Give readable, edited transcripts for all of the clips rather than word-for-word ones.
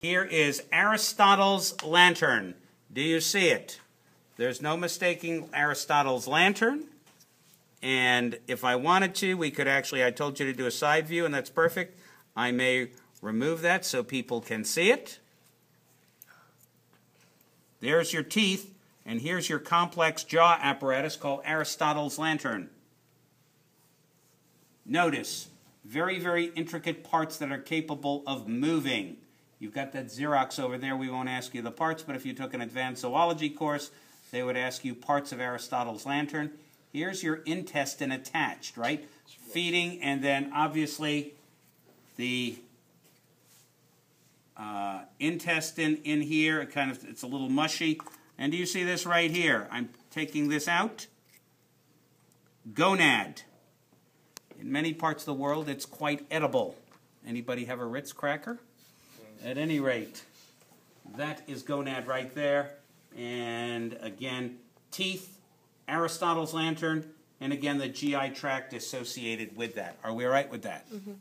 Here is Aristotle's lantern. Do you see it? There's no mistaking Aristotle's lantern. And if I wanted to, we could actually, I told you to do a side view, and that's perfect. I may remove that so people can see it. There's your teeth, and here's your complex jaw apparatus called Aristotle's lantern. Notice, very, very intricate parts that are capable of moving. You've got that Xerox over there. We won't ask you the parts, but if you took an advanced zoology course, they would ask you parts of Aristotle's lantern. Here's your intestine attached, right? Feeding, and then obviously the intestine in here. It's a little mushy. And do you see this right here? I'm taking this out. Gonad. In many parts of the world, it's quite edible. Anybody have a Ritz cracker? At any rate, that is gonad right there. And again, teeth, Aristotle's lantern, and again, the GI tract associated with that. Are we all right with that? Mm-hmm.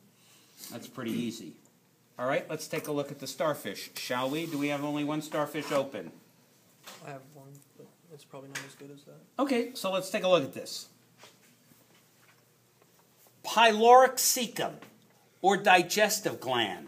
That's pretty easy. All right, let's take a look at the starfish, shall we? Do we have only one starfish open? I have one, but it's probably not as good as that. Okay, so let's take a look at this. Pyloric cecum, or digestive gland.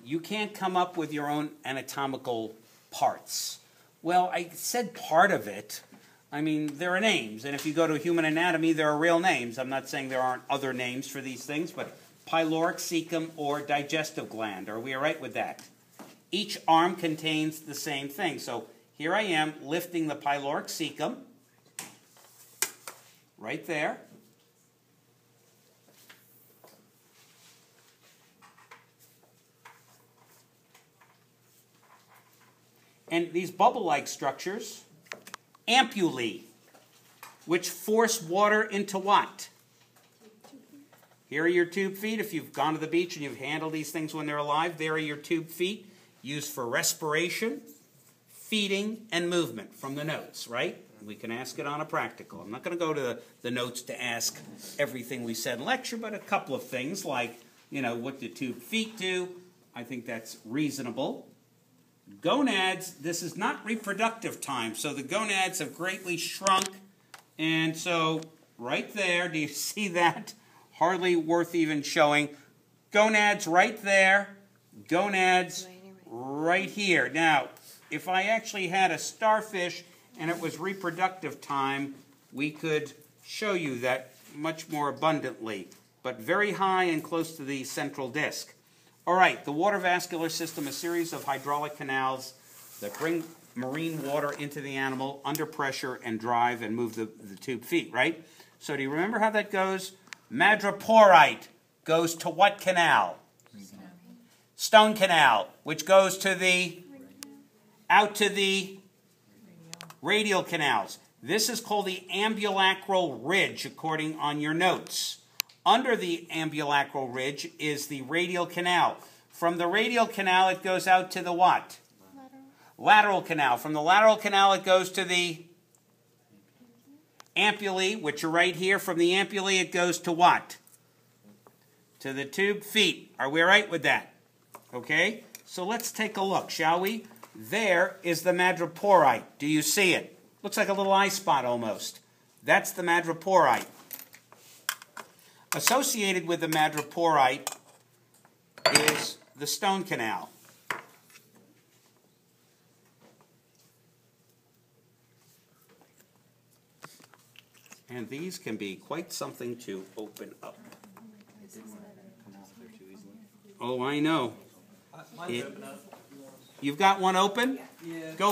You can't come up with your own anatomical parts. Well, I said part of it. I mean, there are names, and if you go to human anatomy, there are real names. I'm not saying there aren't other names for these things, but pyloric cecum or digestive gland. Are we all right with that? Each arm contains the same thing. So here I am lifting the pyloric cecum, right there. And these bubble-like structures, ampullae, which force water into what? Here are your tube feet. If you've gone to the beach and you've handled these things when they're alive, there are your tube feet used for respiration, feeding, and movement from the notes, right? We can ask it on a practical. I'm not going to go to the notes to ask everything we said in lecture, but a couple of things like, you know, what do tube feet do? I think that's reasonable. Gonads, this is not reproductive time, so the gonads have greatly shrunk, and so right there, do you see that? Hardly worth even showing. Gonads right there, gonads right here. Now, if I actually had a starfish and it was reproductive time, we could show you that much more abundantly, but very high and close to the central disc. All right, the water vascular system, a series of hydraulic canals that bring marine water into the animal under pressure and drive and move the tube feet, right? So do you remember how that goes? Madreporite goes to what canal? Stone canal, which goes to the, out to the radial canals. This is called the ambulacral ridge, according on your notes. Under the ambulacral ridge is the radial canal. From the radial canal, it goes out to the what? Lateral canal. From the lateral canal, it goes to the ampullae, which are right here. From the ampullae, it goes to what? To the tube feet. Are we all right with that? Okay? So let's take a look, shall we? There is the madreporite. Do you see it? Looks like a little eye spot almost. That's the madreporite. Associated with the madreporite is the stone canal. And these can be quite something to open up. Oh, I know. You've got one open? Yeah. Go.